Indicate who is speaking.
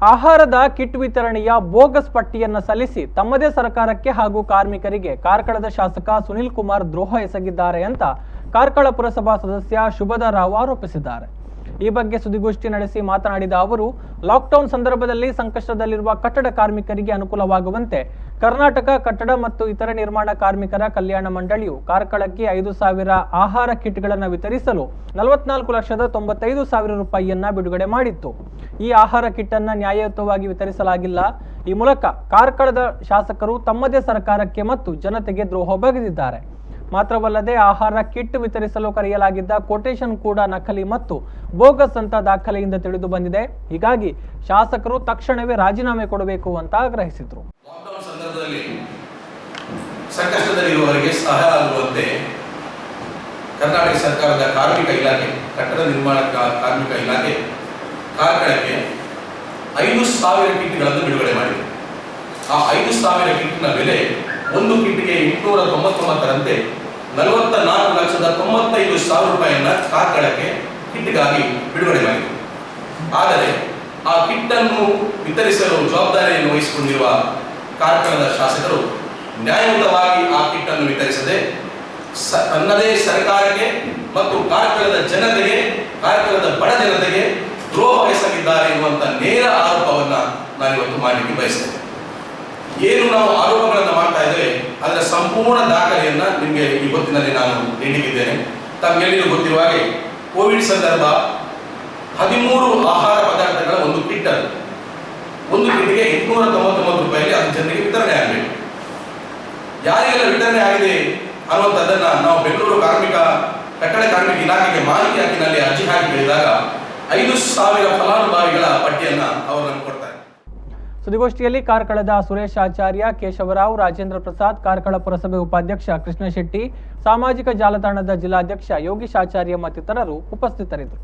Speaker 1: ಆಹಾರದ ಕಿಟ್ ವಿತರಣೆಯ ಬೋಗಸ್ ಪಟ್ಟಿಯನ್ನು ಸಲ್ಲಿಸಿ ತಮ್ಮದೇ ಸರ್ಕಾರಕ್ಕೆ ಹಾಗೂ ಕಾರ್ಮಿಕರಿಗೆ ಕಾರ್ಕಳದ ಶಾಸಕ ಸುನಿಲ್ ಕುಮಾರ್ ದ್ರೋಹ ಎಸಗಿದ್ದಾರೆ ಅಂತ ಕಾರ್ಕಳ ಪುರಸಭಾ ಸದಸ್ಯ ಶುಭದ ರಾವ್ ಆರೋಪಿಸಿದ್ದಾರೆ। ಈ ಬಗ್ಗೆ ಸುದ್ದಿಗೋಷ್ಠಿ ನಡೆಸಿ ಮಾತನಾಡಿದ ಅವರು, ಲಾಕ್ಡೌನ್ ಸಂದರ್ಭದಲ್ಲಿ ಸಂಕಷ್ಟದಲ್ಲಿರುವ ಕಟ್ಟಡ ಕಾರ್ಮಿಕರಿಗೆ ಅನುಕೂಲವಾಗುವಂತೆ ಕರ್ನಾಟಕ ಕಟ್ಟಡ ಮತ್ತು ಇತರೆ ನಿರ್ಮಾಣ ಕಾರ್ಮಿಕರ ಕಲ್ಯಾಣ ಮಂಡಳಿಯು ಕಾರ್ಕಳಕ್ಕೆ 5,000 ಆಹಾರ ಕಿಟ್ಗಳನ್ನು ವಿತರಿಸಲು 44,95,000 ರೂಪಾಯಿಯನ್ನ ಬಿಡುಗಡೆ ಮಾಡಿತ್ತು। ಈ ಆಹಾರ ಕಿಟ್ ಅನ್ನು ನ್ಯಾಯಯುತವಾಗಿ ವಿತರಿಸಲಾಗಿಲ್ಲ। ಈ ಮೂಲಕ ಕಾರ್ಕಳದ ಶಾಸಕರು ತಮ್ಮದೇ ಸರ್ಕಾರಕ್ಕೆ ಮತ್ತು ಜನತೆಗೆ ದ್ರೋಹ ಬಗೆದಿದ್ದಾರೆ। ಮಾತ್ರವಲ್ಲದೆ ಆಹಾರ ಕಿಟ್ ವಿತರಿಸಲು ಕರೆಯಲಾಗಿದ್ದ ಕೊಟೇಶನ್ ಕೂಡ ನಕಲಿ ಮತ್ತು ಬೋಗಸ್ ಅಂತ ದಾಖಲೆಯಿಂದ ತಿಳಿದು ಬಂದಿದೆ। ಹೀಗಾಗಿ ಶಾಸಕರು ತಕ್ಷಣವೇ ರಾಜೀನಾಮೆ ಕೊಡಬೇಕು ಅಂತ ಆಗ್ರಹಿಸಿದರು।
Speaker 2: ಲಾಕ್ಡೌನ್ ಸಂದರ್ಭದಲ್ಲಿ ಸಂಕಷ್ಟದಲ್ಲಿರುವವರಿಗೆ ಸಹಾಯ ಆಗುವಂತೆ ಕರ್ನಾಟಕ ಸರ್ಕಾರದ ಕಾರ್ಮಿಕ ಇಲಾಖೆ, ಕಟ್ಟಡ ನಿರ್ಮಾಣ ಕಾರ್ಮಿಕ ಇಲಾಖೆ ಕಾರ್ಕಳಕ್ಕೆ 5,000 ಕಿಟ್ಗಳನ್ನು ಬಿಡುಗಡೆ ಮಾಡಿದೆ। ಆ 5,000 ಕಿಟ್ನ ಬೆಲೆ ಒಂದು ಕಿಟ್ಗೆ 899ರಂತೆ 44,95,000 ರೂಪಾಯಿಯನ್ನ ಕಾರ್ಕಳಕ್ಕೆ ಕಿಟ್ಗಾಗಿ ಬಿಡುಗಡೆ ಮಾಡಿದೆ। ಆದರೆ ಆ ಕಿಟ್ ಅನ್ನು ವಿತರಿಸಲು ಜವಾಬ್ದಾರಿಯನ್ನು ವಹಿಸಿಕೊಂಡಿರುವ ಕಾರ್ಕಳದ ಶಾಸಕರು ನ್ಯಾಯಯುತವಾಗಿ ಆ ಕಿಟ್ ಅನ್ನು ವಿತರಿಸದೆ ತನ್ನದೇ ಸರ್ಕಾರಕ್ಕೆ ಮತ್ತು ಕಾರ್ಕಳದ ಜನತೆಗೆ, ಕಾರ್ಕಳದ ಬಡ ಜನತೆಗೆ ದ್ರೋಹ ಎಸಗಿದ್ದಾರೆ ಎನ್ನುವಂತ ನೇರ ಆರೋಪವನ್ನ ನಾನಿವತ್ತು ಮಾಡಲಿಕ್ಕೆ ಬಯಸ್ತೇನೆ। ಏನು ನಾವು ಆರೋಪಗಳನ್ನು ಮಾಡ್ತಾ ಇದ್ದೇವೆ ಅದರ ಸಂಪೂರ್ಣ ದಾಖಲೆಯನ್ನ ನಿಮಗೆ ಈ ಹೊತ್ತಿನಲ್ಲಿ ನಾನು ನೀಡಿದ್ದೇನೆ। ತಮಗೆಲ್ಲರಿಗೂ ಗೊತ್ತಿರುವ ಹಾಗೆ ಕೋವಿಡ್ ಸಂದರ್ಭ 13 ಆಹಾರ ಪದಾರ್ಥಗಳ ಒಂದು ಕಿಟ್, ಒಂದು ಕಿಟ್ಗೆ 899 ರೂಪಾಯಿಗೆ ಅದು ಜನರಿಗೆ ವಿತರಣೆ ಆಗಬೇಕು। ಯಾರಿಗೆಲ್ಲ ವಿತರಣೆ ಆಗಿದೆ ಅನ್ನುವಂಥದ್ದನ್ನ ನಾವು ಬೆಂಗಳೂರು ಕಟ್ಟಡ ಕಾರ್ಮಿಕ ಇಲಾಖೆಗೆ ಮಾಹಿತಿ ಹಾಕಿನಲ್ಲಿ ಅರ್ಜಿ ಹಾಕಿ ಕೇಳಿದಾಗ 5,000 ಫಲಾನುಭವಿಗಳ ಪಟ್ಟಿಯನ್ನ ಅವರು ನಮಗೆ ಕೊಡ್ತಾರೆ।
Speaker 1: ಸುದ್ದಿಗೋಷ್ಠಿಯಲ್ಲಿ ಕಾರ್ಕಳದ ಸುರೇಶ್ ಆಚಾರ್ಯ, ಕೇಶವರಾವ್, ರಾಜೇಂದ್ರ ಪ್ರಸಾದ್, ಕಾರ್ಕಳ ಪುರಸಭೆ ಉಪಾಧ್ಯಕ್ಷ ಕೃಷ್ಣ ಶೆಟ್ಟಿ, ಸಾಮಾಜಿಕ ಜಾಲತಾಣದ ಜಿಲ್ಲಾಧ್ಯಕ್ಷ ಯೋಗೀಶ್ ಆಚಾರ್ಯ ಮತ್ತಿತರರು ಉಪಸ್ಥಿತರಿದ್ದರು।